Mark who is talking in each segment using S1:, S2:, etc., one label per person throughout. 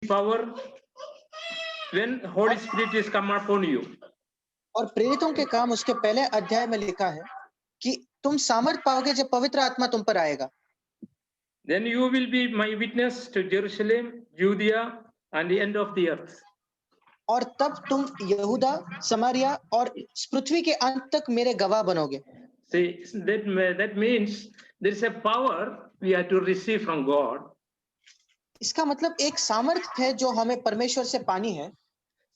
S1: power when Holy Spirit is come upon you.
S2: और प्रेरितों के काम उसके पहले अध्याय में लिखा है कि तुम सामर्थ पाओगे जब पवित्र आत्मा तुम पर आएगा.
S1: Then you will be my witness to Jerusalem, Judea, and the end of the earth.
S2: और तब तुम यहूदा, समारिया और पृथ्वी के अंत तक मेरे गवाह बनोगे.
S1: See, that means there is a power we have to receive from God.
S2: इसका मतलब एक सामर्थ है जो हमें परमेश्वर से पानी है.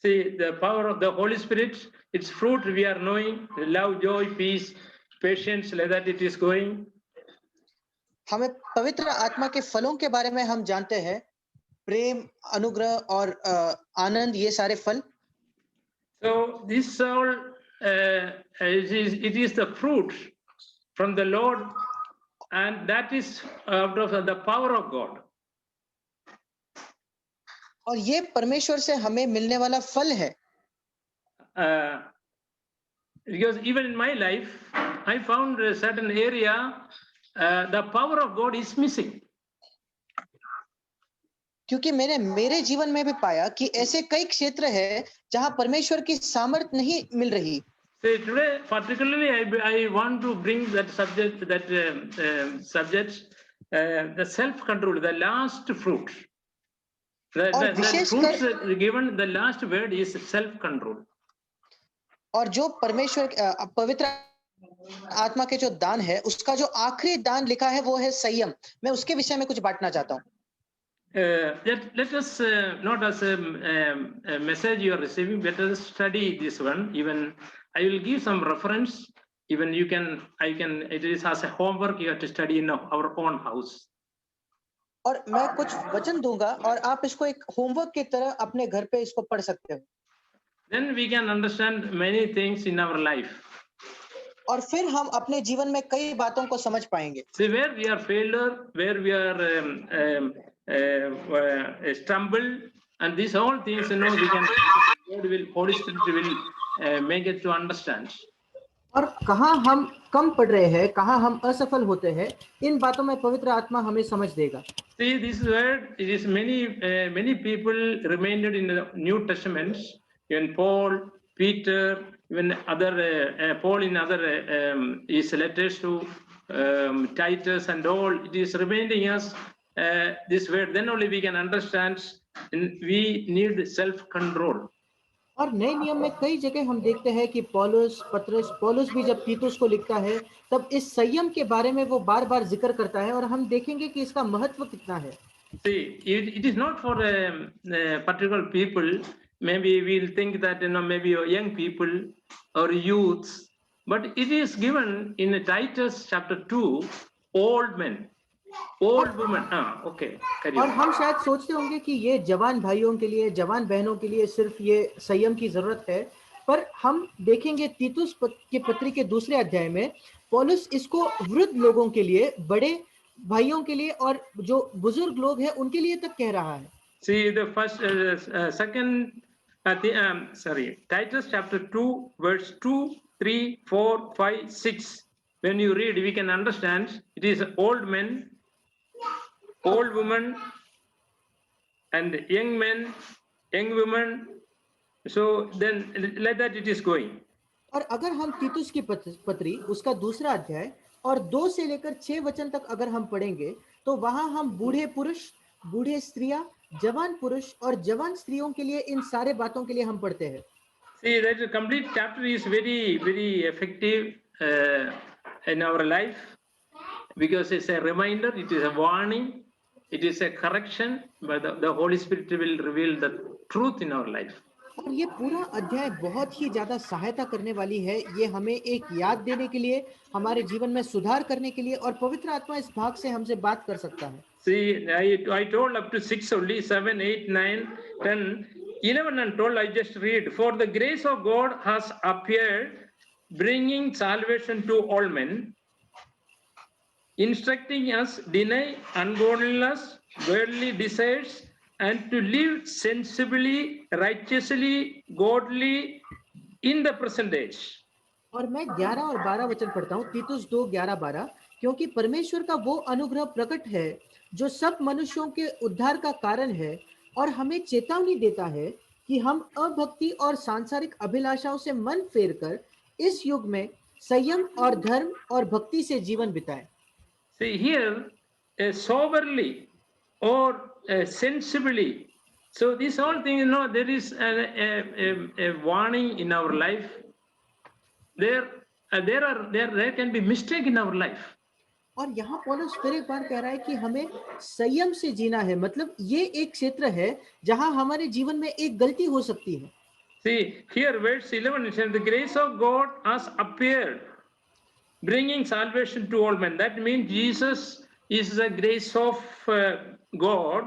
S1: See, the power of the Holy Spirit, its fruit we are knowing, love, joy, peace, patience, like that it is going.
S2: हमें पवित्र आत्मा के फलों के बारे में हम जानते हैं, प्रेम, अनुग्रह और आनंद, ये सारे फल.
S1: So this all it is the fruit from the Lord, and that is out of the power of God.
S2: और ये परमेश्वर से हमें मिलने वाला फल है.
S1: Because even in my life, I found a certain area, the power of God is missing.
S2: क्योंकि मैंने मेरे जीवन में भी पाया कि ऐसे कई क्षेत्र है जहां परमेश्वर की सामर्थ नहीं मिल रही.
S1: So today, particularly, I want to bring that subject, the self-control, the last fruit. The fruits given, the last word is self-control.
S2: और जो परमेश्वर पवित्र आत्मा के जो दान है, उसका जो आखिरी दान लिखा है वो है संयम. मैं उसके विषय में कुछ बांटना चाहता हूँ.
S1: Let us not as a message you are receiving, let us study this one. Even I will give some reference. Even it is as a homework you have to study in our own house.
S2: और मैं कुछ वचन दूंगा और आप इसको एक homework की तरह अपने घर पे इसको पढ़ सकते हो.
S1: Then we can understand many things in our life.
S2: और फिर हम अपने जीवन में कई बातों को समझ पाएंगे.
S1: See, where we are failure, where we are stumbled, and these all things, we can, Holy Spirit will make it to understand.
S2: और कहाँ हम कम पड़ रहे हैं, कहाँ हम असफल होते हैं, इन बातों में पवित्र आत्मा हमें समझ देगा.
S1: See, this word, it is many people remained in the New Testament, even Paul, Peter, even other Paul in other his letters to Titus and all. It is reminding us this word. Then only we can understand. We need self-control.
S2: और नए नियम में कई जगह हम देखते हैं कि पौलुस भी जब तीतुस को लिखता है तब इस संयम के बारे में वो बार-बार जिक्र करता है और हम देखेंगे कि इसका महत्व कितना है.
S1: See, it is not for particular people. Maybe we'll think that maybe young people or youths, but it is given in Titus chapter 2, old men, old women. Okay.
S2: और हम शायद सोचते होंगे कि ये जवान भाइयों के लिए, जवान बहनों के लिए सिर्फ ये संयम की जरूरत है, पर हम देखेंगे तीतुस के पत्री के दूसरे अध्याय में पौलुस इसको वृद्ध लोगों के लिए, बड़े भाइयों के लिए और जो बुजुर्ग लोग हैं उनके लिए तक कह रहा है.
S1: See, the first, Titus chapter 2, verse 2, 3, 4, 5, 6. When you read, we can understand it is old men, old women, and young men, young women. So then, like that it is going.
S2: और अगर हम तीतुस की पत्री उसका दूसरा अध्याय और 2 से लेकर 6 वचन तक अगर हम पढ़ेंगे तो वहां हम बूढ़े पुरुष, बूढ़े स्त्रियां, जवान पुरुष और जवान स्त्रियों के लिए इन सारे बातों के लिए हम पढ़ते हैं.
S1: See, that complete chapter is very, very effective in our life because it's a reminder, it is a warning, it is a correction, but the Holy Spirit will reveal the truth in our life.
S2: और ये पूरा अध्याय बहुत ही ज्यादा सहायता करने वाली है. ये हमें एक याद देने के लिए, हमारे जीवन में सुधार करने के लिए और पवित्र आत्मा इस भाग से हमसे बात कर सकता है.
S1: See, I told up to 6 only, 7, 8, 9, 10, 11 and 12 I just read. For the grace of God has appeared, bringing salvation to all men, instructing us deny ungodliness, worldly desires, and to live sensibly, righteously, godly in the present age.
S2: और मैं 11 और 12 वचन पढ़ता हूँ. तीतुस 2, 11, 12. क्योंकि परमेश्वर का वो अनुग्रह प्रकट है जो सब मनुष्यों के उद्धार का कारण है और हमें चेतावनी देता है कि हम अभक्ति और सांसारिक अभिलाषाओं से मन फेरकर इस युग में संयम और धर्म और भक्ति से जीवन बिताएं।
S1: See here, soberly or sensibly. So these all things, there is a warning in our life. There can be mistake in our life.
S2: और यहाँ पौलुस फिर एक बार कह रहा है कि हमें संयम से जीना है, मतलब ये एक क्षेत्र है जहां हमारे जीवन में एक गलती हो सकती है।
S1: See here, verse 11, it says, the grace of God has appeared, bringing salvation to all men. That means Jesus is the grace of God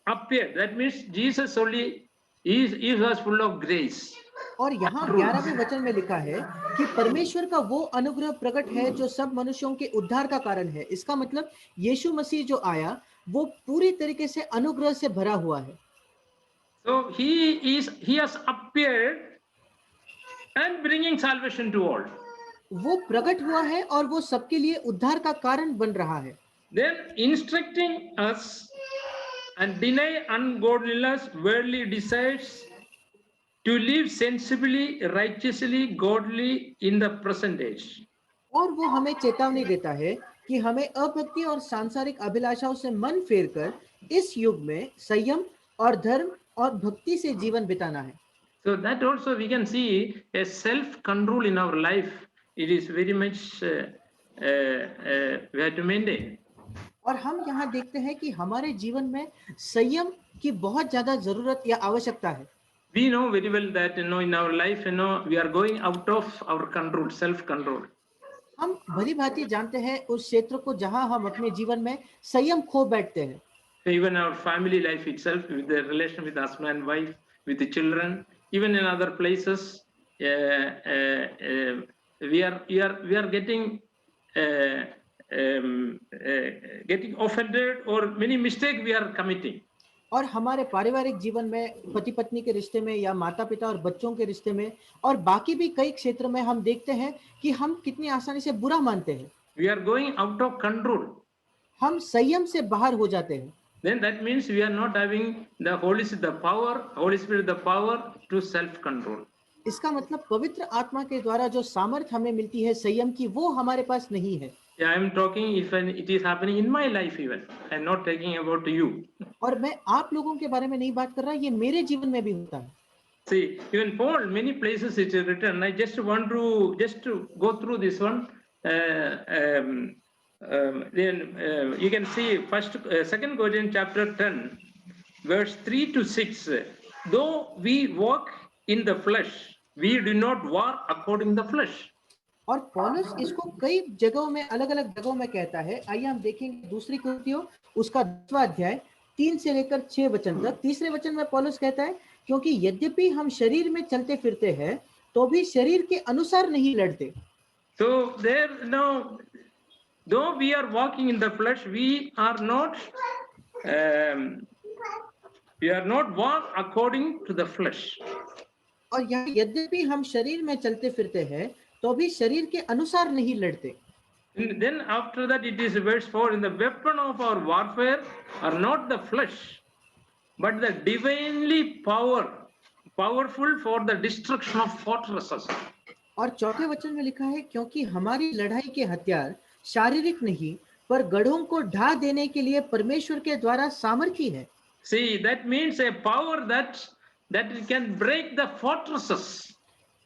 S1: appeared. That means Jesus only he was full of grace.
S2: और यहाँ 11वें वचन में लिखा है कि परमेश्वर का वो अनुग्रह प्रकट है जो सब मनुष्यों के उद्धार का कारण है। इसका मतलब यीशु मसीह जो आया वो पूरी तरीके से अनुग्रह से भरा हुआ है।
S1: So he has appeared and bringing salvation to all.
S2: वो प्रकट हुआ है और वो सबके लिए उद्धार का कारण बन रहा है।
S1: Then instructing us and deny ungodliness, worldly desires, to live sensibly, righteously, godly in the present age.
S2: और वो हमें चेतावनी देता है कि हमें अभक्ति और सांसारिक अभिलाषाओं से मन फेरकर इस युग में संयम और धर्म और भक्ति से जीवन बिताना है।
S1: So that also we can see a self-control in our life. It is very much we have to maintain.
S2: और हम यहाँ देखते हैं कि हमारे जीवन में संयम की बहुत ज्यादा जरूरत या आवश्यकता है।
S1: We know very well that in our life we are going out of our control, self-control.
S2: हम भली भांति जानते हैं उस क्षेत्र को जहां हम अपने जीवन में संयम खो बैठते हैं।
S1: Even our family life itself, with the relation with husband and wife, with the children, even in other places, we are getting getting offended, or many mistakes we are committing.
S2: और हमारे पारिवारिक जीवन में पति पत्नी के रिश्ते में या माता पिता और बच्चों के रिश्ते में और बाकी भी कई क्षेत्र में हम देखते हैं कि हम कितनी आसानी से बुरा मानते हैं।
S1: We are going out of control.
S2: हम संयम से बाहर हो जाते हैं।
S1: Then that means we are not having the Holy Spirit the power to self-control.
S2: इसका मतलब पवित्र आत्मा के द्वारा जो सामर्थ हमें मिलती है संयम की, वो हमारे पास नहीं है।
S1: Yeah, I am talking if it is happening in my life even. I am not talking about you.
S2: और मैं आप लोगों के बारे में नहीं बात कर रहा, ये मेरे जीवन में भी होता है।
S1: See, even Paul, many places it is written. I just want to go through this one. Then you can see Second Corinthians chapter 10, verse 3 to 6. Though we walk in the flesh, we do not war according to the flesh.
S2: और पौलुस इसको कई जगहों में अलग अलग जगहों में कहता है। आइए हम देखेंगे दूसरी कुरिन्थियों उसका 10वां अध्याय 3 से लेकर 6 वचन तक। तीसरे वचन में पौलुस कहता है, क्योंकि यद्यपि हम शरीर में चलते फिरते हैं तो भी शरीर के अनुसार नहीं लड़ते।
S1: So there though we are walking in the flesh, we are not walk according to the flesh.
S2: और यहाँ यद्यपि हम शरीर में चलते फिरते हैं तो भी शरीर के अनुसार नहीं लड़ते।
S1: And then after that it is verse 4, in the weapon of our warfare are not the flesh, but the divinely powerful for the destruction of fortresses.
S2: और चौथे वचन में लिखा है, क्योंकि हमारी लड़ाई के हथियार शारीरिक नहीं पर गढ़ों को ढा देने के लिए परमेश्वर के द्वारा सामर्थी है।
S1: See, that means a power that it can break the fortresses.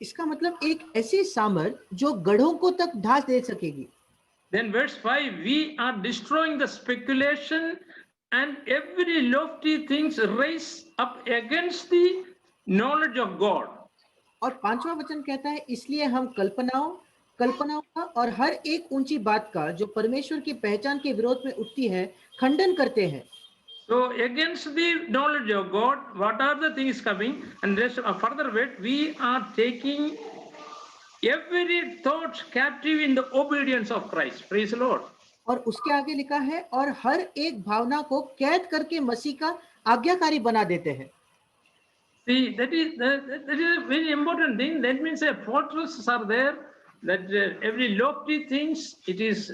S2: इसका मतलब एक ऐसी सामर्थ जो गढ़ों को तक ढा दे सकेगी।
S1: Then verse 5, we are destroying the speculation and every lofty things raise up against the knowledge of God.
S2: और 5वां वचन कहता है, इसलिए हम कल्पनाओं का और हर एक ऊंची बात का जो परमेश्वर की पहचान के विरोध में उठती है खंडन करते हैं।
S1: So against the knowledge of God, what are the things coming? And rest further wait, we are taking every thought captive in the obedience of Christ. Praise the Lord.
S2: और उसके आगे लिखा है, और हर एक भावना को कैद करके मसीह का आज्ञाकारी बना देते हैं।
S1: See, that is a very important thing. That means fortresses are there. That every lofty things, it is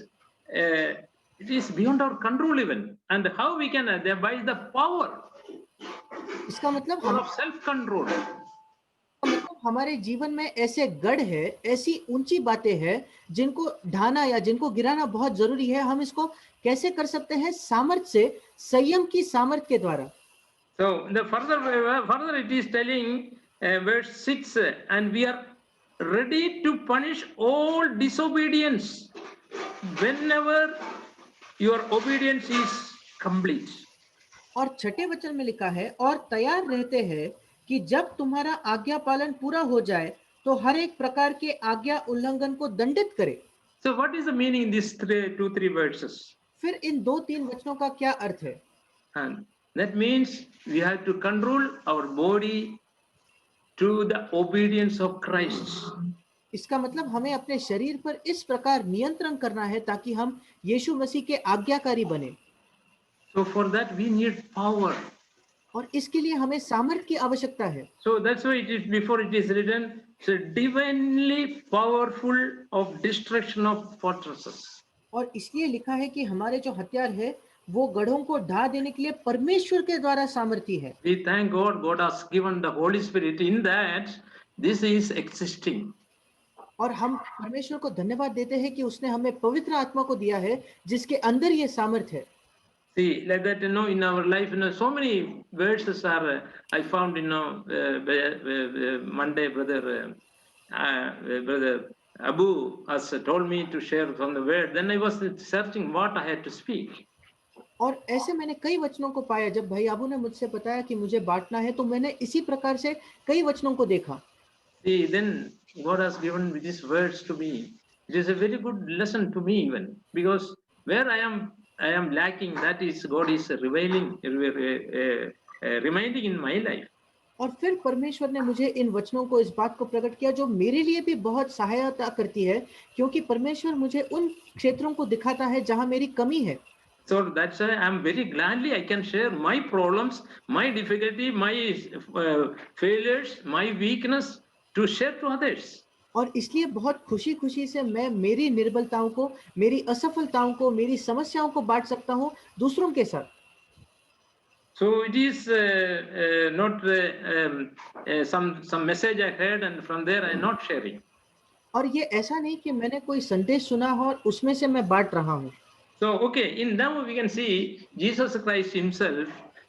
S1: beyond our control even. And how we can by the power
S2: इसका मतलब
S1: full of self-control.
S2: हमारे जीवन में ऐसे गढ़ है, ऐसी ऊंची बातें हैं जिनको ढाना या जिनको गिराना बहुत जरूरी है। हम इसको कैसे कर सकते हैं? सामर्थ्य से, संयम की सामर्थ्य के द्वारा।
S1: So the further it is telling verse 6, and we are ready to punish all disobedience whenever your obedience is complete.
S2: और छठे वचन में लिखा है, और तैयार रहते हैं कि जब तुम्हारा आज्ञा पालन पूरा हो जाए तो हर एक प्रकार के आज्ञा उल्लंघन को दंडित करे।
S1: So what is the meaning in these 3 verses?
S2: फिर इन 2-3 वचनों का क्या अर्थ है?
S1: And that means we have to control our body to the obedience of Christ.
S2: इसका मतलब हमें अपने शरीर पर इस प्रकार नियंत्रण करना है ताकि हम यीशु मसीह के आज्ञाकारी बने।
S1: So for that we need power.
S2: और इसके लिए हमें सामर्थ्य की आवश्यकता है।
S1: So that's why it is before it is written, so divinely powerful of destruction of fortresses.
S2: और इसलिए लिखा है कि हमारे जो हथियार है वो गढ़ों को ढा देने के लिए परमेश्वर के द्वारा सामर्थी है।
S1: We thank God, God has given the Holy Spirit in that this is existing.
S2: और हम परमेश्वर को धन्यवाद देते हैं कि उसने हमें पवित्र आत्मा को दिया है जिसके अंदर ये सामर्थ्य है।
S1: See, like that, in our life, so many verses are, I found, Monday, brother Abu has told me to share from the word. Then I was searching what I had to speak.
S2: और ऐसे मैंने कई वचनों को पाया। जब भाई आबू ने मुझसे बताया कि मुझे बांटना है तो मैंने इसी प्रकार से कई वचनों को देखा।
S1: See, then God has given these words to me. It is a very good lesson to me even, because where I am lacking, that is God is reminding in my life.
S2: और फिर परमेश्वर ने मुझे इन वचनों को, इस बात को प्रकट किया जो मेरे लिए भी बहुत सहायता करती है, क्योंकि परमेश्वर मुझे उन क्षेत्रों को दिखाता है जहां मेरी कमी है।
S1: So that's why I'm very gladly I can share my problems, my difficulty, my failures, my weakness to share to others.
S2: और इसलिए बहुत खुशी खुशी से मैं मेरी निर्बलताओं को, मेरी असफलताओं को, मेरी समस्याओं को बांट सकता हूं दूसरों के साथ।
S1: So it is not some message I heard and from there I am not sharing.
S2: और ये ऐसा नहीं कि मैंने कोई संदेश सुना हो और उसमें से मैं बांट रहा हूं।
S1: So okay, in now we can see Jesus Christ himself.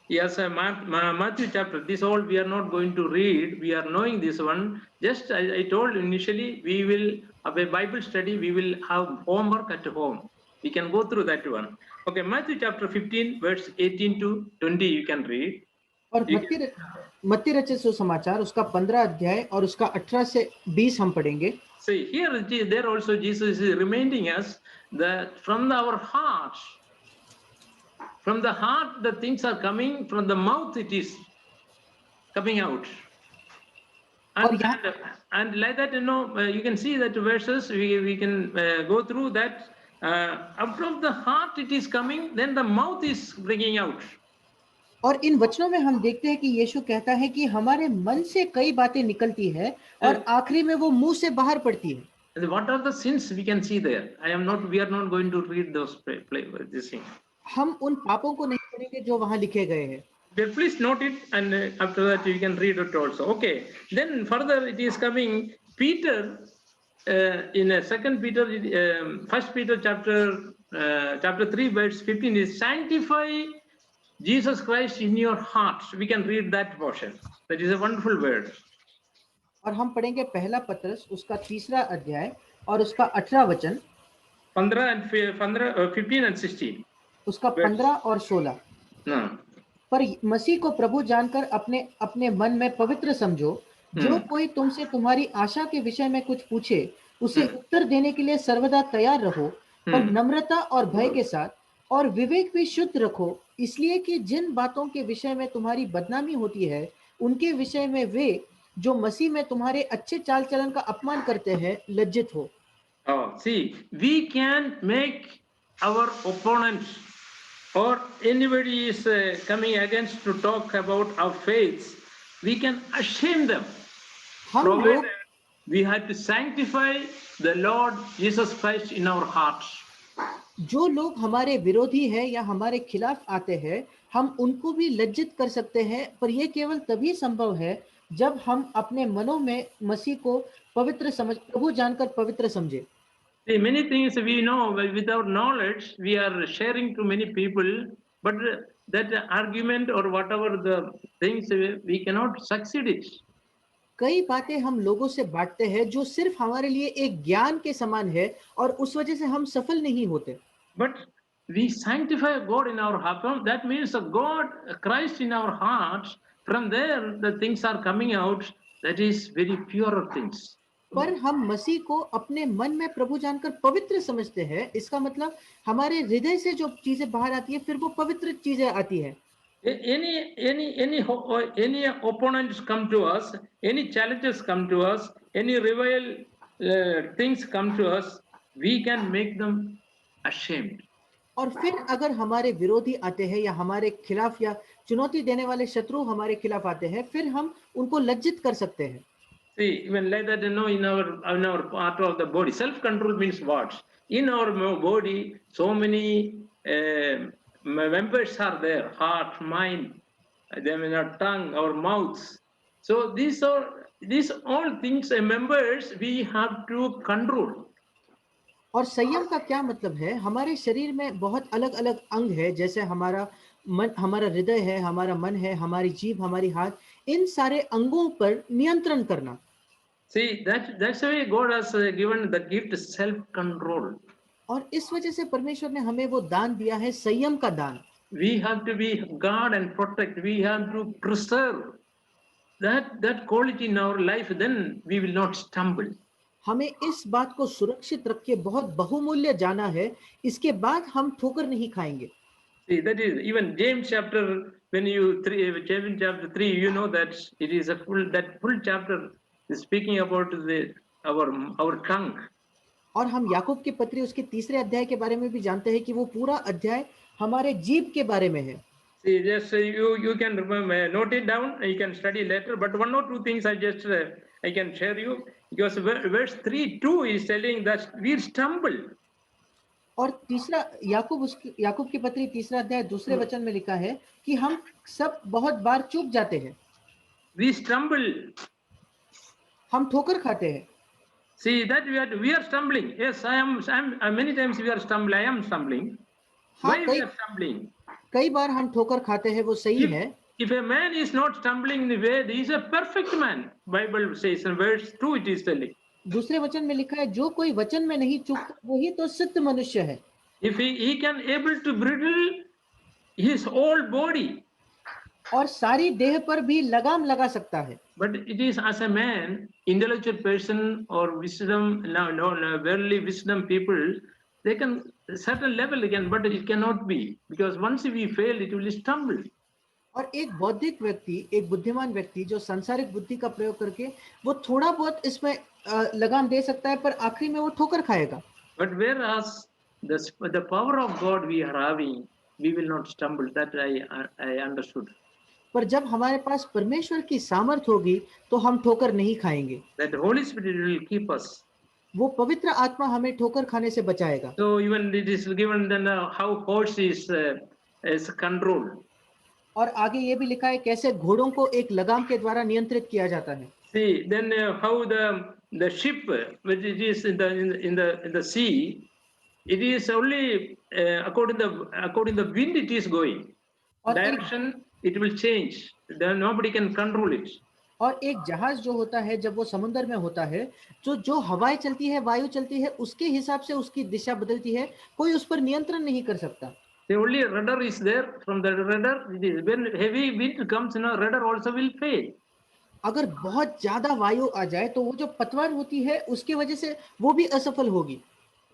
S1: Yes, Matthew chapter. This all we are not going to read. We are knowing this one. Just I told initially, we will have a Bible study. We will have homework at home. We can go through that one. Okay, Matthew chapter 15, verse 18 to 20. You can read.
S2: और मत्ती रचित सुसमाचार उसका 15 अध्याय और उसका 18 से 20 हम पढ़ेंगे।
S1: See, here there also Jesus is reminding us that from our hearts, from the heart the things are coming, from the mouth it is coming out. And like that, you can see that verses, we can go through that. Out of the heart it is coming, then the mouth is bringing out.
S2: और इन वचनों में हम देखते हैं कि यीशु कहता है कि हमारे मन से कई बातें निकलती है और आखिरी में वो मुंह से बाहर पड़ती है।
S1: What are the sins we can see there? We are not going to read those this thing.
S2: हम उन पापों को नहीं पढ़ेंगे जो वहां लिखे गए हैं।
S1: But please note it, and after that you can read it also. Okay. Then further it is coming. Peter, in Second Peter, First Peter chapter 3 verse 15 is sanctify Jesus Christ in your hearts. We can read that portion. That is a wonderful word.
S2: और हम पढ़ेंगे पहला पत्रस उसका 3रा अध्याय और उसका 18 वचन,
S1: 15 and 16.
S2: उसका 15 और 16। पर मसीह को प्रभु जानकर अपने अपने मन में पवित्र समझो। जो कोई तुमसे तुम्हारी आशा के विषय में कुछ पूछे उसे उत्तर देने के लिए सर्वदा तैयार रहो, पर नम्रता और भय के साथ, और विवेक भी शुद्ध रखो, इसलिए कि जिन बातों के विषय में तुम्हारी बदनामी होती है उनके विषय में वे जो मसीह में तुम्हारे अच्छे चाल चलन का अपमान करते हैं लज्जित हो।
S1: See, we can make our opponents or anybody is coming against to talk about our faith, we can shame them. Provided we have to sanctify the Lord Jesus Christ in our hearts.
S2: जो लोग हमारे विरोधी हैं या हमारे खिलाफ आते हैं, हम उनको भी लज्जित कर सकते हैं, पर यह केवल तभी संभव है जब हम अपने मनों में मसीह को प्रभु जानकर पवित्र समझे।
S1: See, many things we know, but without knowledge, we are sharing to many people, but that argument or whatever the things, we cannot succeed it.
S2: कई बातें हम लोगों से बांटते हैं जो सिर्फ हमारे लिए एक ज्ञान के समान है, और उस वजह से हम सफल नहीं होते।
S1: But we sanctify God in our heart. That means that God, Christ in our hearts. From there, the things are coming out. That is very pure things.
S2: पर हम मसीह को अपने मन में प्रभु जानकर पवित्र समझते हैं, इसका मतलब हमारे हृदय से जो चीजें बाहर आती है, फिर वो पवित्र चीजें आती है।
S1: Any opponents come to us, any challenges come to us, any rival things come to us, we can make them ashamed.
S2: और फिर अगर हमारे विरोधी आते हैं या हमारे खिलाफ या चुनौती देने वाले शत्रु हमारे खिलाफ आते हैं, फिर हम उनको लज्जित कर सकते हैं।
S1: See, even like that, in our part of the body, self-control means what? In our body, so many members are there: heart, mind, then our tongue, our mouths. So these all things, members we have to control.
S2: और संयम का क्या मतलब है? हमारे शरीर में बहुत अलग अलग अंग है, जैसे हमारा मन, हमारा हृदय है, हमारा मन है, हमारी जीभ, हमारी हाथ, इन सारे अंगों पर नियंत्रण करना।
S1: See, that's why God has given the gift self-control.
S2: और इस वजह से परमेश्वर ने हमें वो दान दिया है, संयम का दान।
S1: We have to be guard and protect. We have to preserve that quality in our life. Then we will not stumble.
S2: हमें इस बात को सुरक्षित रख के बहुत बहुमूल्य जाना है, इसके बाद हम ठोकर नहीं खाएंगे।
S1: See, that is even James chapter, James chapter 3, you know that it is that full chapter is speaking about our tongue.
S2: और हम याकूब की पत्री उसके तीसरे अध्याय के बारे में भी जानते हैं कि वो पूरा अध्याय हमारे जीभ के बारे में है।
S1: See, just you can remember, note it down. You can study later. But one or two things I can share you, because verse 3:2 is telling that we stumble.
S2: और तीसरा याकूब की पत्री तीसरा अध्याय दूसरे वचन में लिखा है कि हम सब बहुत बार चूक जाते हैं।
S1: We stumble.
S2: हम ठोकर खाते हैं।
S1: See that we are stumbling. Yes, I am. Many times we are stumbling. I am stumbling. Why we are stumbling?
S2: कई बार हम ठोकर खाते हैं, वो सही है।
S1: If a man is not stumbling in the way, he is a perfect man. Bible says in verse 2 it is telling.
S2: दूसरे वचन में लिखा है, जो कोई वचन में नहीं चूकता वही तो सिद्ध मनुष्य है।
S1: If he can able to bridle his whole body,
S2: और सारी देह पर भी लगाम लगा सकता है।
S1: But it is as a man, intellectual person or wisdom, worldly wisdom people, they can certain level again, but it cannot be, because once we fail, it will stumble.
S2: और एक बौद्धिक व्यक्ति, एक बुद्धिमान व्यक्ति जो सांसारिक बुद्धि का प्रयोग करके वो थोड़ा बहुत इसमें लगाम दे सकता है, पर आखिरी में वो ठोकर खाएगा।
S1: But whereas the power of God we are having, we will not stumble. That I understood.
S2: पर जब हमारे पास परमेश्वर की सामर्थ होगी तो हम ठोकर नहीं खाएंगे।
S1: That Holy Spirit will keep us.
S2: वो पवित्र आत्मा हमें ठोकर खाने से बचाएगा।
S1: So even it is given then how horse is controlled.
S2: और आगे ये भी लिखा है कैसे घोड़ों को एक लगाम के द्वारा नियंत्रित किया जाता है।
S1: See, then how the ship which it is in the sea, it is only according the wind it is going. Direction it will change. Then nobody can control it.
S2: और एक जहाज जो होता है जब वो समुद्र में होता है, जो हवाएं चलती है, वायु चलती है, उसके हिसाब से उसकी दिशा बदलती है, कोई उस पर नियंत्रण नहीं कर सकता।
S1: The only rudder is there. From the rudder, it is when heavy wind comes, rudder also will fail.
S2: अगर बहुत ज्यादा वायु आ जाए तो वो जो पतवार होती है उसकी वजह से वो भी असफल होगी।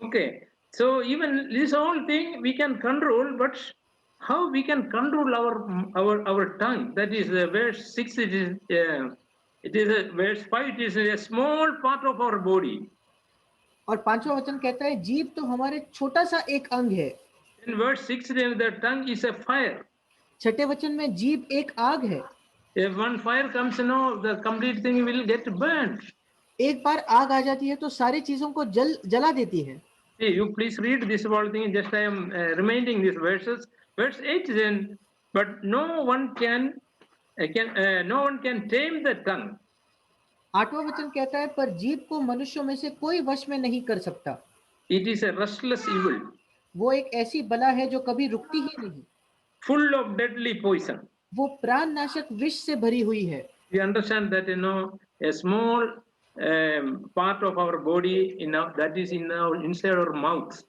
S1: Okay, so even this whole thing we can control, but how we can control our tongue? That is verse 6. It is verse 5. It is a small part of our body.
S2: और पांचवा वचन कहता है जीभ तो हमारे छोटा सा एक अंग है।
S1: In verse 6, the tongue is a fire.
S2: छठे वचन में जीभ एक आग है।
S1: If one fire comes, the complete thing will get burnt.
S2: एक बार आग आ जाती है तो सारी चीजों को जला देती है।
S1: See, you please read this whole thing. Just I am reminding these verses. Verse 8 then, but no one can tame the tongue.
S2: 8वां वचन कहता है, पर जीभ को मनुष्यों में से कोई वश में नहीं कर सकता।
S1: It is a restless evil,
S2: वो एक ऐसी बला है जो कभी रुकती ही नहीं।
S1: full of deadly poison.
S2: वो प्राणनाशक विष से भरी हुई है।
S1: We understand that a small part of our body that is in our inside our mouth.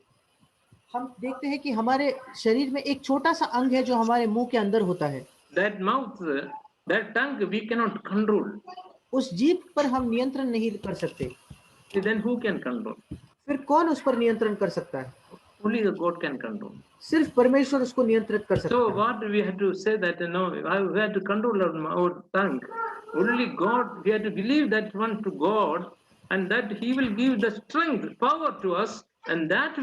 S2: हम देखते हैं कि हमारे शरीर में एक छोटा सा अंग है जो हमारे मुंह के अंदर होता है।
S1: That mouth, that tongue, we cannot control.
S2: उस जीभ पर हम नियंत्रण नहीं कर सकते।
S1: Then who can control?
S2: फिर कौन उस पर नियंत्रण कर सकता है?
S1: Only the God can control.
S2: सिर्फ परमेश्वर उसको नियंत्रित कर सकता
S1: So
S2: है।
S1: what we have to say that we have to control our tongue. Only God, we have to believe that one to God, and that He will give the strength, power to us, and that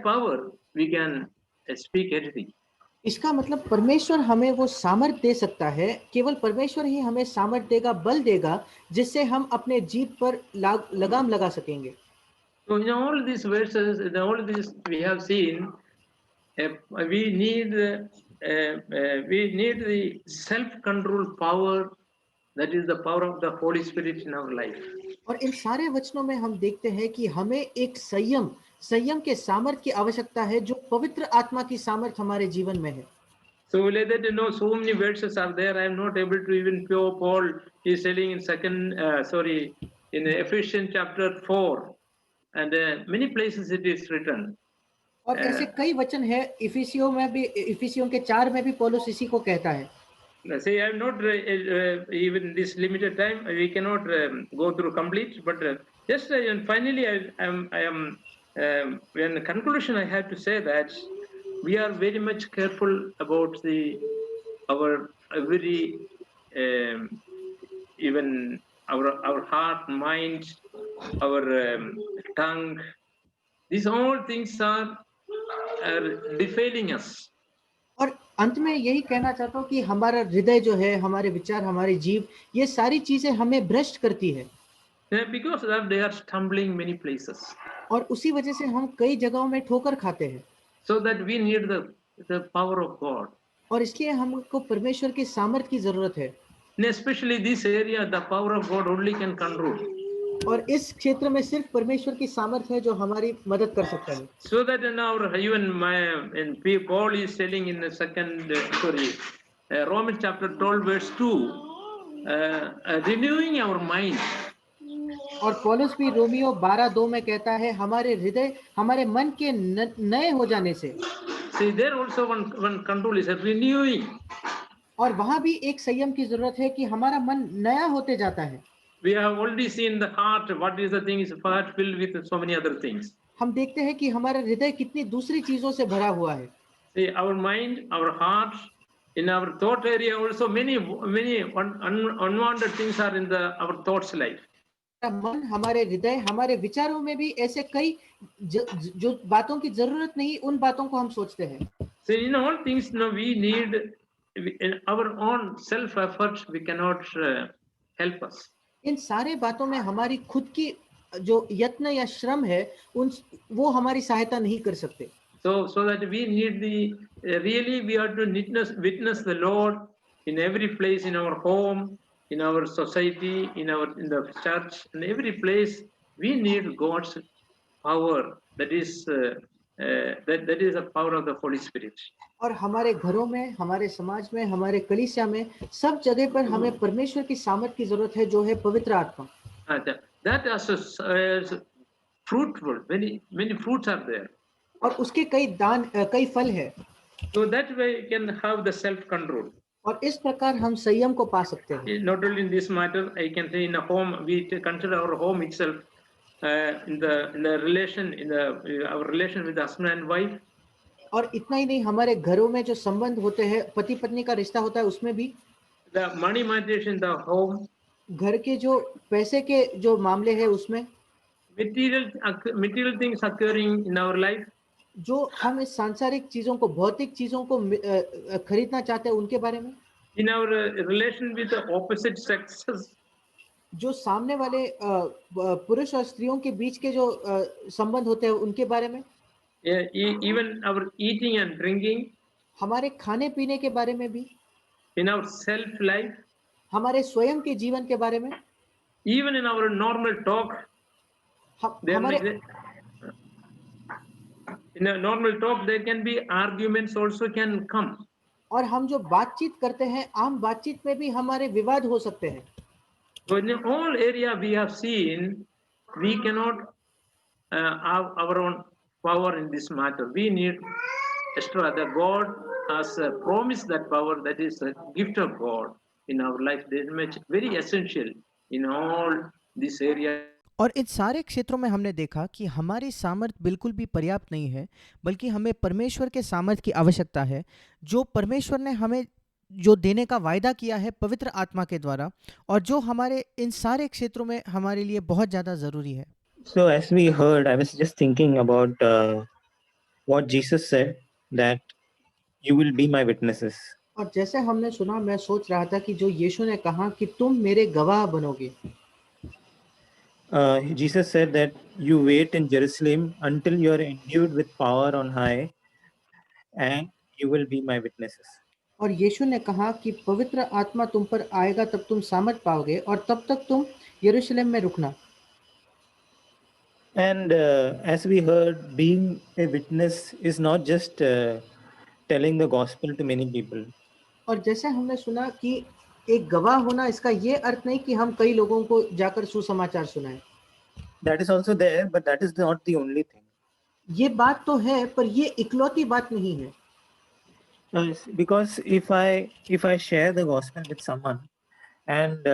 S1: power we can speak anything.
S2: इसका मतलब परमेश्वर हमें वो सामर्थ दे सकता है, केवल परमेश्वर ही हमें सामर्थ देगा, बल देगा, जिससे हम अपने जीभ पर लगाम लगा सकेंगे।
S1: So in all these verses, in all this we have seen, we need the self-control power, that is the power of the Holy Spirit in our life.
S2: और इन सारे वचनों में हम देखते हैं कि हमें एक संयम के सामर्थ की आवश्यकता है, जो पवित्र आत्मा की सामर्थ हमारे जीवन में है।
S1: So let that so many verses are there. I am not able to even pure. Paul is telling in Ephesians chapter 4, and many places it is written.
S2: और ऐसे कई वचन है, इफिसियों के 4 में भी पौलुस इसी को कहता है।
S1: See, I am not even this limited time. We cannot go through complete, but just and finally, I am in the conclusion. I have to say that we are very much careful about our every even our heart, mind, our tongue. These all things are defiling us.
S2: और अंत में यही कहना चाहता हूँ कि हमारा हृदय जो है, हमारे विचार, हमारी जीभ, ये सारी चीजें हमें भ्रष्ट करती है।
S1: Because of that, they are stumbling many places.
S2: और उसी वजह से हम कई जगहों में ठोकर खाते हैं।
S1: So that we need the power of God.
S2: और इसलिए हमको परमेश्वर की सामर्थ की जरूरत है।
S1: And especially this area, the power of God only can control.
S2: और इस क्षेत्र में सिर्फ परमेश्वर की सामर्थ है जो हमारी मदद कर सकता है।
S1: So that Paul is telling in the Romans chapter 12 verse 2, renewing our mind.
S2: और पौलुस भी रोमियो 12:2 में कहता है, हमारे हृदय, हमारे मन के नए हो जाने से।
S1: See, there also one control is a renewing.
S2: और वहां भी एक संयम की जरूरत है कि हमारा मन नया होते जाता है।
S1: We have already seen the heart. What is the thing? Is heart filled with so many other things.
S2: हम देखते हैं कि हमारा हृदय कितनी दूसरी चीजों से भरा हुआ है।
S1: See, our mind, our heart, in our thought area also many unwanted things are in our thoughts life.
S2: मन, हमारे हृदय, हमारे विचारों में भी ऐसे कई जो बातों की जरूरत नहीं, उन बातों को हम सोचते हैं।
S1: So in all things, we need in our own self effort. We cannot help us.
S2: इन सारे बातों में हमारी खुद की जो यत्न या श्रम है, वो हमारी सहायता नहीं कर सकते।
S1: So that we need really we are to witness the Lord in every place, in our home, in our society, in the church, in every place. We need God's power. That is that is the power of the Holy Spirit.
S2: और हमारे घरों में, हमारे समाज में, हमारे कलीसिया में, सब जगह पर हमें परमेश्वर की सामर्थ की जरूरत है, जो है पवित्र आत्मा।
S1: That is fruitful. Many fruits are there.
S2: और उसके कई फल है।
S1: So that way we can have the self control.
S2: और इस प्रकार हम संयम को पा सकते हैं।
S1: Not only in this matter, I can say in a home, we consider our home itself in the relation, our relation with the husband and wife.
S2: और इतना ही नहीं, हमारे घरों में जो संबंध होते हैं, पति पत्नी का रिश्ता होता है, उसमें भी।
S1: The money management in the home.
S2: घर के जो पैसे के जो मामले हैं, उसमें।
S1: Material things occurring in our life.
S2: जो हम इस सांसारिक चीजों को, भौतिक चीजों को खरीदना चाहते हैं, उनके बारे में।
S1: In our relation with the opposite sexes.
S2: जो सामने वाले पुरुष और स्त्रियों के बीच के जो संबंध होते हैं, उनके बारे में।
S1: Even our eating and drinking.
S2: हमारे खाने पीने के बारे में भी,
S1: in our self life,
S2: हमारे स्वयं के जीवन के बारे में,
S1: even in our normal talk. There may
S2: हमारे
S1: in a normal talk there can be arguments also can come.
S2: और हम जो बातचीत करते हैं, आम बातचीत में भी हमारे विवाद हो सकते हैं।
S1: So in all area we have seen, we cannot have our own power in this matter. We need extra. The God has promised that power, that is a gift of God in our life. That is very essential in all this area.
S2: और इन सारे क्षेत्रों में हमने देखा कि हमारी सामर्थ्य बिल्कुल भी पर्याप्त नहीं है, बल्कि हमें परमेश्वर के सामर्थ्य की आवश्यकता है, जो परमेश्वर ने हमें जो देने का वायदा किया है पवित्र आत्मा के द्वारा, और जो हमारे इन सारे क्षेत्रों में हमारे लिए बहुत ज़्यादा ज़रूरी है।
S3: So as we heard, I was just thinking about what Jesus said, that you will be my witnesses.
S2: और जैसे हमने सुना, मैं सोच रहा था कि जो यीशु ने कहा कि तुम मेरे गवाह बनोगे।
S3: Jesus said that you wait in Jerusalem until you are endued with power on high, and you will be my witnesses.
S2: और यीशु ने कहा कि पवित्र आत्मा तुम पर आएगा, तब तुम सामर्थ पाओगे, और तब तक तुम यरूशलेम में रुकना।
S3: And as we heard, being a witness is not just telling the gospel to many people.
S2: और जैसे हमने सुना कि एक गवाह होना, इसका ये अर्थ नहीं कि हम कई लोगों को जाकर सुसमाचार सुनाएं।
S3: That is also there, but that is not the only thing.
S2: ये बात तो है, पर ये इकलौती बात नहीं है।
S3: Because if I share the gospel with someone, and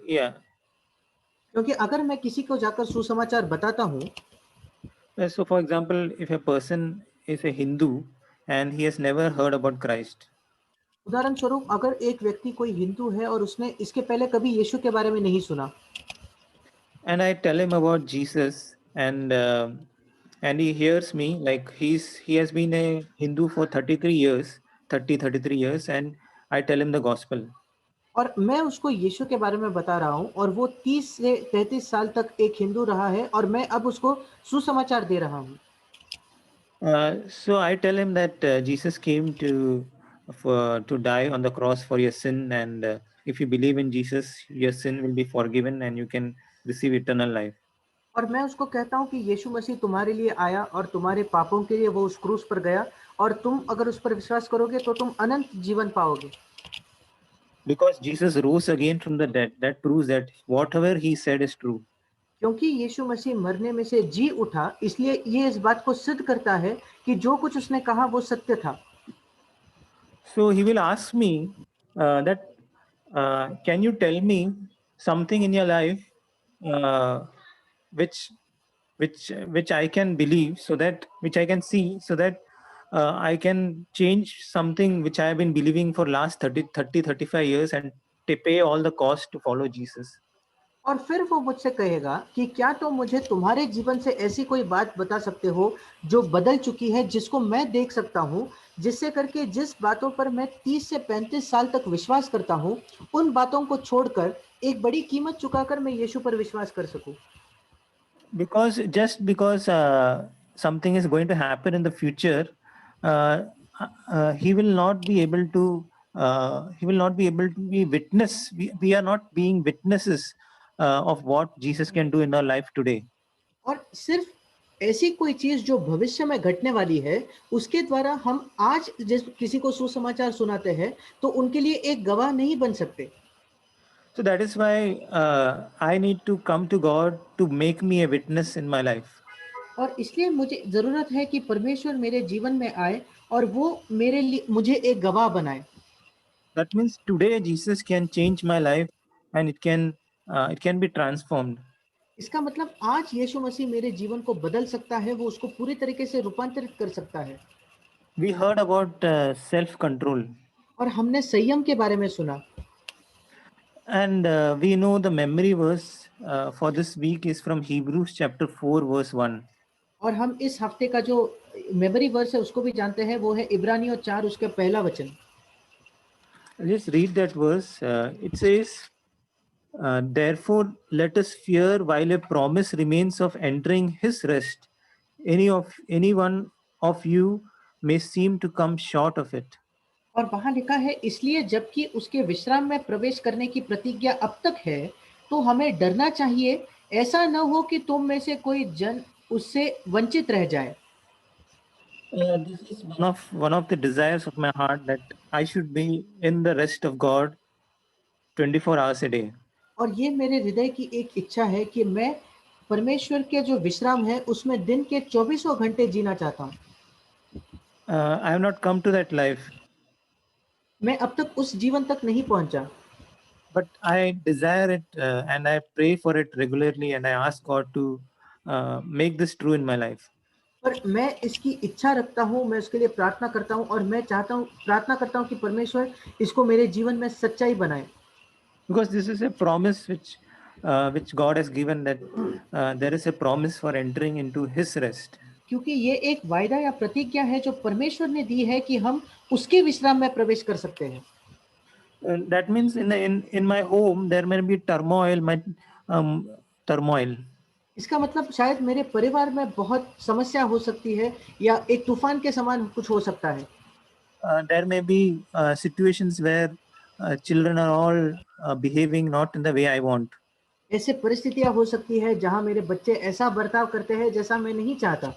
S3: yeah,
S2: क्योंकि अगर मैं किसी को जाकर सुसमाचार बताता हूँ,
S3: so for example, if a person is a Hindu and he has never heard about Christ,
S2: उदाहरण स्वरूप अगर एक व्यक्ति कोई हिंदू है और उसने इसके पहले कभी यीशु के बारे में नहीं सुना,
S3: and I tell him about Jesus, and he hears me, like he has been a Hindu for 33 years, and I tell him the gospel.
S2: और मैं उसको यीशु के बारे में बता रहा हूँ, और वो 30 से 33 साल तक एक हिंदू रहा है, और मैं अब उसको सुसमाचार दे रहा हूँ।
S3: So I tell him that Jesus came to die on the cross for your sin, and if you believe in Jesus, your sin will be forgiven and you can receive eternal life.
S2: और मैं उसको कहता हूँ कि यीशु मसीह तुम्हारे लिए आया और तुम्हारे पापों के लिए वो उस क्रूस पर गया, और तुम अगर उस पर विश्वास करोगे तो तुम अनंत जीवन पाओगे।
S3: Because Jesus rose again from the dead, that proves that whatever he said is true.
S2: क्योंकि यीशु मसीह मरने में से जी उठा, इसलिए ये इस बात को सिद्ध करता है कि जो कुछ उसने कहा वो सत्य था।
S3: So he will ask me that can you tell me something in your life uh, which I can believe, so that which I can see, so that I can change something which I have been believing for last 35 years, and to pay all the cost to follow Jesus.
S2: और फिर वो मुझसे कहेगा कि क्या तुम मुझे तुम्हारे जीवन से ऐसी कोई बात बता सकते हो जो बदल चुकी है, जिसको मैं देख सकता हूँ, जिससे करके जिस बातों पर मैं 30 से 35 साल तक विश्वास करता हूँ, उन बातों को छोड़कर एक बड़ी कीमत चुकाकर मैं यीशु पर विश्वास कर सकूं।
S3: Because something is going to happen in the future, he will not be able to be witness. We are not being witnesses of what Jesus can do in our life today.
S2: और सिर्फ ऐसी कोई चीज जो भविष्य में घटने वाली है, उसके द्वारा हम आज जिस किसी को सुसमाचार सुनाते हैं, तो उनके लिए एक गवाह नहीं बन सकते।
S3: So that is why I need to come to God to make me a witness in my life.
S2: और इसलिए मुझे जरूरत है कि परमेश्वर मेरे जीवन में आए और वो मेरे लिए मुझे एक गवाह बनाए।
S3: That means today Jesus can change my life, and it can be transformed.
S2: इसका मतलब आज यीशु मसीह मेरे जीवन को बदल सकता है, वो उसको पूरी तरीके से रूपांतरित कर सकता है।
S3: We heard about self-control,
S2: और हमने संयम के बारे में सुना,
S3: and we know the memory verse for this week is from Hebrews chapter 4 verse 1.
S2: और हम इस हफ्ते का जो मेमोरी वर्स है उसको भी जानते हैं, वो है इब्रानियों 4 उसका पहला वचन।
S3: Just read that verse. It says, therefore let us fear while a promise remains of entering his rest. Any one of you may seem to come short of it.
S2: और वहां लिखा है, इसलिए जबकि उसके विश्राम में प्रवेश करने की प्रतिज्ञा अब तक है, तो हमें डरना चाहिए, ऐसा न हो कि तुम में से कोई जन उससे वंचित रह जाए।
S3: This is one of the desires of my heart, that I should be in the rest of God 24 hours a day.
S2: और ये मेरे हृदय की एक इच्छा है कि मैं परमेश्वर के जो विश्राम है उसमें दिन के 24 घंटे जीना चाहता हूँ।
S3: I have not come to that life,
S2: मैं अब तक उस जीवन तक नहीं पहुंचा,
S3: but I desire it, and I pray for it regularly, and I ask God to make this true in my life.
S2: पर मैं इसकी इच्छा रखता हूँ, मैं उसके लिए प्रार्थना करता हूँ और मैं प्रार्थना करता हूँ कि परमेश्वर इसको मेरे जीवन में सच्चाई बनाए।
S3: Because this is a promise which God has given, that there is a promise for entering into His rest.
S2: क्योंकि ये एक वायदा या प्रतिज्ञा है जो परमेश्वर ने दी है कि हम उसके विश्राम में प्रवेश कर सकते हैं।
S3: That means in my home there may be turmoil.
S2: इसका मतलब शायद मेरे परिवार में बहुत समस्या हो सकती है या एक तूफान के समान कुछ हो सकता है।
S3: There may be situations where children are all behaving not in the way I want.
S2: ऐसे परिस्थितियां हो सकती है जहां मेरे बच्चे ऐसा बर्ताव करते हैं जैसा मैं नहीं चाहता।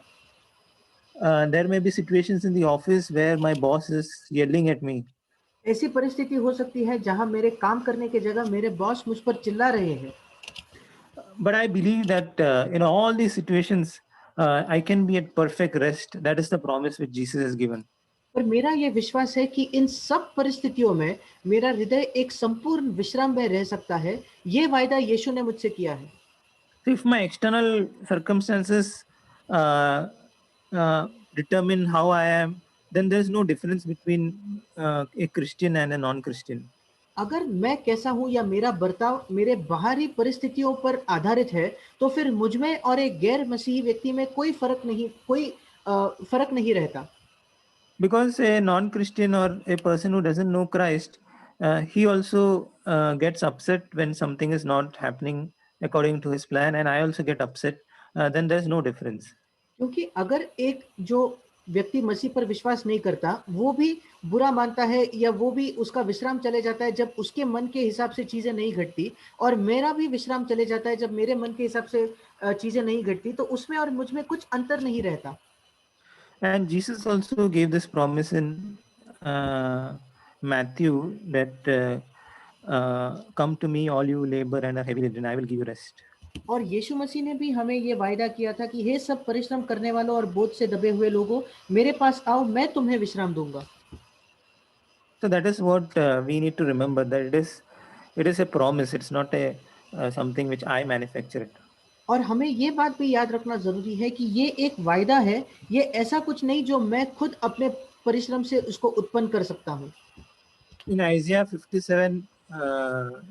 S3: There may be situations in the office where my boss is yelling at me.
S2: ऐसी परिस्थिति हो सकती है जहां मेरे काम करने की जगह मेरे बॉस मुझ पर चिल्ला रहे हैं।
S3: But I believe that in all these situations, I can be at perfect rest. That is the promise which Jesus has given.
S2: पर मेरा ये विश्वास है कि इन सब परिस्थितियों में मेरा हृदय एक संपूर्ण विश्राम में रह सकता है। ये वायदा यीशु ने मुझसे किया है।
S3: So if my external circumstances uh, determine how I am, then there's no difference between a Christian and a non-Christian.
S2: अगर मैं कैसा हूं या मेरा बर्ताव मेरे बाहरी परिस्थितियों पर आधारित है, तो फिर मुझ में और एक गैर मसीही व्यक्ति में कोई फर्क नहीं रहता।
S3: Because a non-Christian or a person who doesn't know Christ, he also gets upset when something is not happening according to his plan, and I also get upset. Then there's no difference.
S2: क्योंकि अगर एक जो व्यक्ति मसीह पर विश्वास नहीं करता, वो भी बुरा मानता है या वो भी उसका विश्राम चले जाता है जब उसके मन के हिसाब से चीजें नहीं घटती, और मेरा भी विश्राम चले जाता है जब मेरे मन के हिसाब से चीजें नहीं घटती, तो उसमें और मुझ में कुछ अंतर नहीं रहता।
S3: And Jesus also gave this promise in Matthew, that come to me, all you labor and are heavy laden, I will give you rest.
S2: और यीशु मसीह ने भी हमें ये वायदा किया था कि हे सब परिश्रम करने वालों और बोझ से दबे हुए लोगों, मेरे पास आओ, मैं तुम्हें विश्राम दूंगा।
S3: So that is what we need to remember, that it is a promise. It's not a something which I manufacture it.
S2: और हमें ये बात भी याद रखना जरूरी है कि ये एक वायदा है, ये ऐसा कुछ नहीं जो मैं खुद अपने परिश्रम से उसको उत्पन्न कर सकता हूँ।
S3: In Isaiah 57,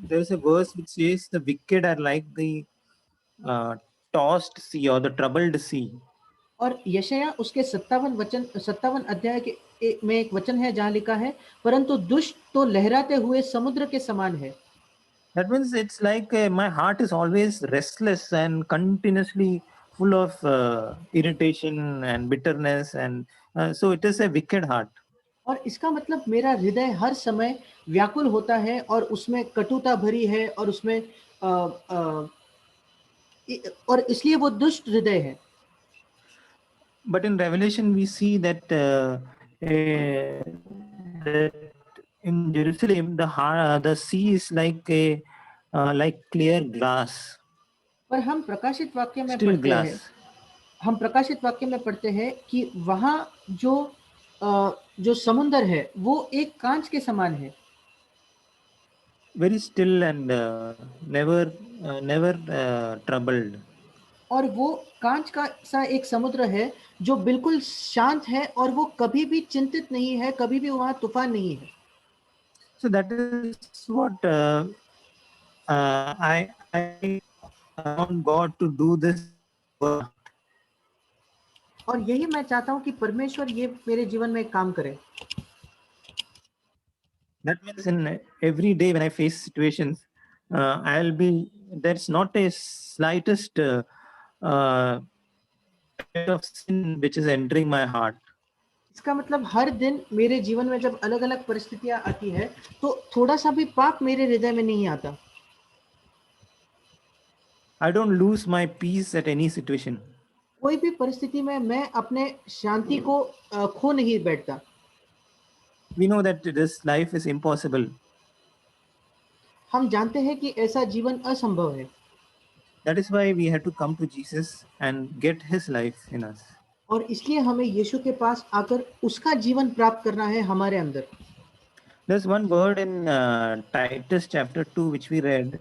S3: there is a verse which says, the wicked are like the tossed sea or the troubled sea.
S2: और यशायाह उसके 57 अध्याय में एक वचन है जहाँ लिखा है, परंतु दुष्ट तो लहराते हुए समुद्र के समान है।
S3: That means it's like my heart is always restless and continuously full of irritation and bitterness, and so it is a wicked heart.
S2: और इसका मतलब मेरा हृदय हर समय व्याकुल होता है और उसमें कटुता भरी है और उसमें और इसलिए वो दुष्ट हृदय है।
S3: But in Revelation we see that, that in Jerusalem the sea is like clear glass,
S2: पर हम प्रकाशित वाक्य में
S3: still
S2: पढ़ते हैं,
S3: glass.
S2: हम प्रकाशित वाक्य में पढ़ते हैं कि वहां जो समुंदर है वो एक कांच के समान है।
S3: Very still and never troubled.
S2: और वो कांच का सा एक समुद्र है जो बिल्कुल शांत है और वो कभी भी चिंतित नहीं है, कभी भी वहां तूफान नहीं है।
S3: So that is what I want God to do this work.
S2: और यही मैं चाहता हूं कि परमेश्वर ये मेरे जीवन में काम करे।
S3: That means in every day when I face situations, there's not a slightest kind of sin which is entering my heart.
S2: इसका मतलब हर दिन मेरे जीवन में जब अलग अलग परिस्थितियां आती है तो थोड़ा सा भी पाप मेरे हृदय में नहीं आता.
S3: I don't lose my peace at any situation.
S2: कोई भी परिस्थिति में मैं अपने शांति को खो नहीं बैठता.
S3: We know that this life is impossible.
S2: हम जानते हैं कि ऐसा जीवन असंभव है.
S3: That is why we have to come to Jesus and get his life in us.
S2: और इसलिए हमें यीशु के पास आकर उसका जीवन प्राप्त करना है हमारे अंदर.
S3: There's one word in Titus chapter 2 which we read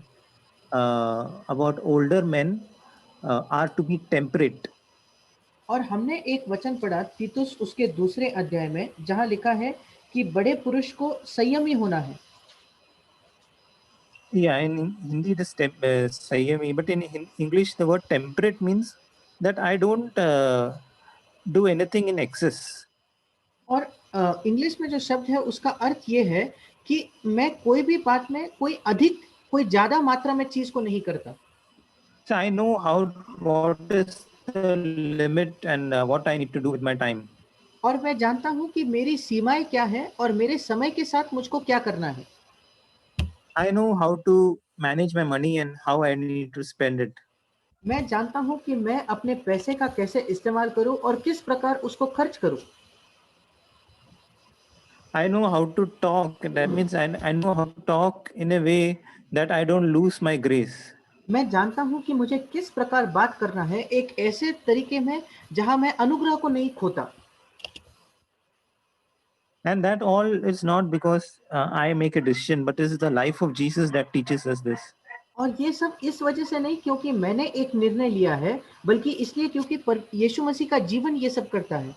S3: about older men are to be temperate.
S2: और हमने एक वचन पढ़ा तीतुस उसके दूसरे अध्याय में जहां लिखा है कि बड़े पुरुष को संयमी होना है.
S3: Yeah, in Hindi it is Sanyami, but in English the word temperate means that I don't do anything in excess.
S2: और इंग्लिश में जो शब्द है उसका अर्थ ये है कि मैं कोई भी बात में कोई ज्यादा मात्रा में चीज को नहीं करता.
S3: So I know what is the limit and what I need to do with my time.
S2: और मैं जानता हूं कि मेरी सीमाएं क्या है और मेरे समय के साथ मुझको क्या करना है.
S3: I know how to manage my money and how I need to spend it.
S2: मैं जानता हूं कि मैं अपने पैसे का कैसे इस्तेमाल करूं और किस प्रकार उसको खर्च करूं.
S3: I know how to talk. That means I know how to talk in a way that I don't lose my grace.
S2: मैं जानता हूं कि मुझे किस प्रकार बात करना है एक ऐसे तरीके में जहां मैं अनुग्रह को नहीं खोता.
S3: And that all is not because I make a decision, but it is the life of Jesus that teaches us this.
S2: और ये सब इस वजह से नहीं क्योंकि मैंने एक निर्णय लिया है बल्कि इसलिए क्योंकि यीशु मसीह का जीवन ये सब करता है.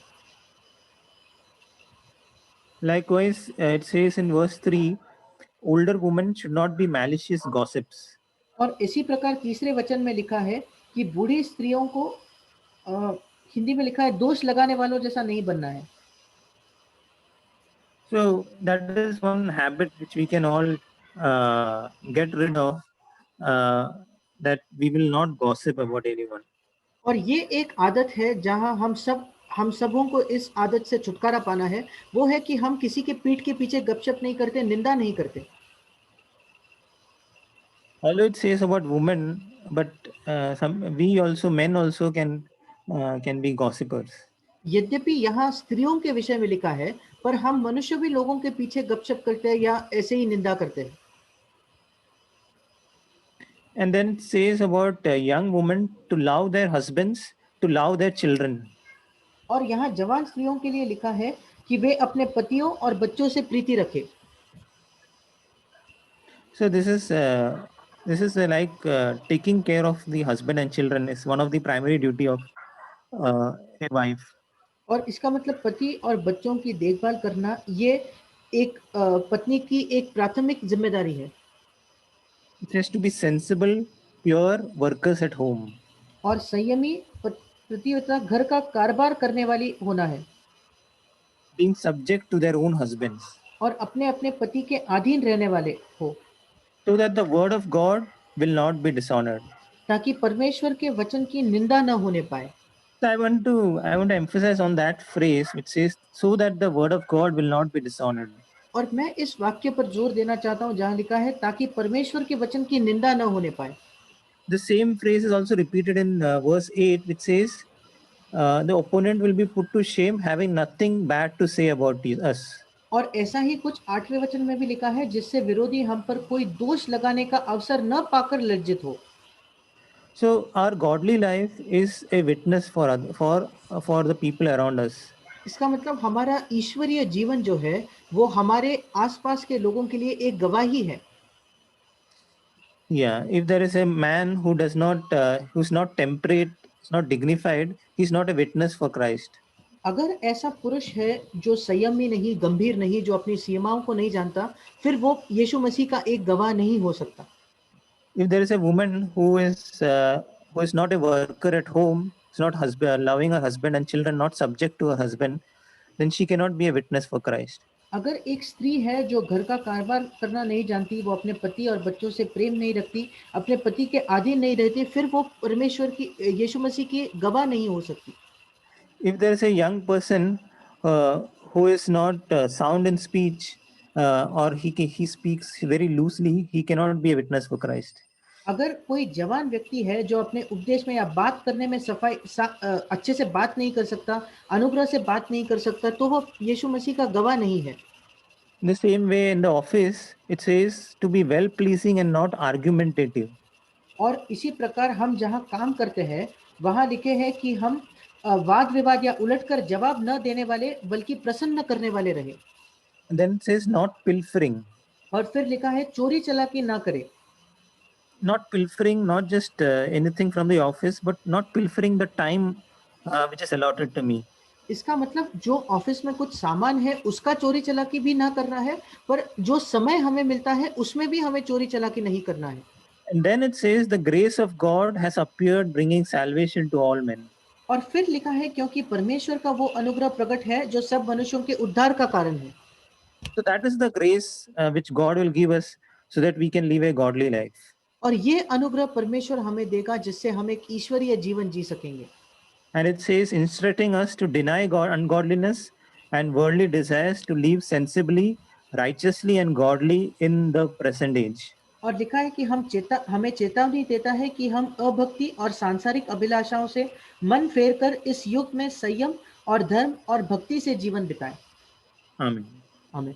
S3: Likewise, it says in verse 3, older women should not be malicious gossips.
S2: और इसी प्रकार तीसरे वचन में लिखा है कि बूढ़ी स्त्रियों को हिंदी में लिखा है दोष लगाने वालों जैसा नहीं बनना है.
S3: So that is one habit which we can all get rid of, that we will not gossip about anyone.
S2: और ये एक आदत है जहां हम सबों को इस आदत से छुटकारा पाना है. वो है कि हम किसी के पीठ के पीछे गपशप नहीं करते, निंदा नहीं करते.
S3: Although it says about women, but we also men also can be gossipers.
S2: यद्यपि यहाँ स्त्रियों के विषय में लिखा है पर हम मनुष्य भी लोगों के पीछे गपशप करते हैं या ऐसे ही निंदा करते हैं.
S3: And then it says about young women to love their husbands, to love their children.
S2: और यहाँ जवान स्त्रियों के लिए लिखा है कि वे अपने पतियों और बच्चों से प्रीति रखें.
S3: So this is like taking care of the husband and children is one of the primary duty of a wife.
S2: और इसका मतलब पति और बच्चों की देखभाल करना ये एक पत्नी की एक प्राथमिक जिम्मेदारी है.
S3: It has to be sensible, pure workers at home.
S2: और संयमी प्रतिवता घर का कारोबार करने वाली होना है.
S3: Being subject to their own husbands.
S2: और अपने अपने पति के अधीन रहने वाले हो.
S3: So that the word of God will not be dishonored.
S2: ताकि परमेश्वर के वचन की निंदा न होने पाए.
S3: So I want to emphasize on that phrase which says, so that the word of God will not be dishonored.
S2: और मैं इस वाक्य पर जोर देना चाहता हूं जहां लिखा है ताकि परमेश्वर के वचन की निंदा न होने पाए.
S3: The same phrase is also repeated in verse 8 which says, the opponent will be put to shame having nothing bad to say about us.
S2: और ऐसा ही कुछ 8वें वचन में भी लिखा है जिससे विरोधी हम पर कोई दोष लगाने का अवसर न पाकर लज्जित हो.
S3: So our godly life is a witness for the people around us.
S2: इसका मतलब हमारा ईश्वरीय जीवन जो है वो हमारे आसपास के लोगों के लिए एक गवाही है.
S3: Yeah, if there is a man who's not temperate, is not dignified, he's not a witness for Christ.
S2: अगर ऐसा पुरुष है जो संयमी नहीं, गंभीर नहीं, जो अपनी सीमाओं को नहीं जानता, फिर वो यीशु मसीह का एक गवाह नहीं हो सकता.
S3: If there is a woman who is not a worker at home, is not loving her husband and children, not subject to her husband, then she cannot be a witness for Christ.
S2: अगर एक स्त्री है जो घर का कारोबार करना नहीं जानती, वो अपने पति और बच्चों से प्रेम नहीं रखती, अपने पति के अधीन नहीं रहती, फिर वो परमेश्वर की यीशु मसीह की गवाह नहीं हो सकती.
S3: If there is a young person who is not sound in speech, or he speaks very loosely, he cannot be a witness for Christ.
S2: अगर कोई जवान व्यक्ति है जो अपने उपदेश में या बात करने में अच्छे से बात नहीं कर सकता, अनुग्रह से बात नहीं कर सकता, तो वो यीशु मसीह का गवाह नहीं है।
S3: In the same way, in the office, it says to be well pleasing and not argumentative.
S2: और इसी प्रकार हम जहाँ काम करते हैं वहाँ लिखे हैं कि हम वाद विवाद या उलटकर जवाब न देने वाले बल्कि प्रसन्न करने वाले रहे।
S3: And then it says not pilfering.
S2: और फिर लिखा है चोरी चलाकी ना करे।
S3: Not pilfering, not just anything from the office, but not pilfering the time which is allotted to me.
S2: इसका मतलब जो ऑफिस में कुछ सामान है उसका चोरी चलाकी भी ना करना है, पर जो समय हमें मिलता है उसमें भी हमें चोरी चलाकी नहीं करना है।
S3: And then it says the grace of God has appeared, bringing salvation to all men.
S2: और फिर लिखा है क्योंकि परमेश्वर का वो अनुग्रह प्रकट है जो सब मनुष्यों के उद्धार का कारण है।
S3: So that is the grace which God will give us so that we can live a godly life.
S2: और ये अनुग्रह परमेश्वर हमें देगा जिससे हम एक ईश्वरीय जीवन जी सकेंगे।
S3: And it says instructing us to deny God, ungodliness and worldly desires, to live sensibly, righteously and godly in the present age.
S2: और लिखा है कि हमें चेतावनी देता है कि हम अभक्ति और सांसारिक अभिलाषाओं से मन फेरकर इस युग में संयम और धर्म और भक्ति से जीवन बिताएं।
S3: Amen.
S2: आमीन।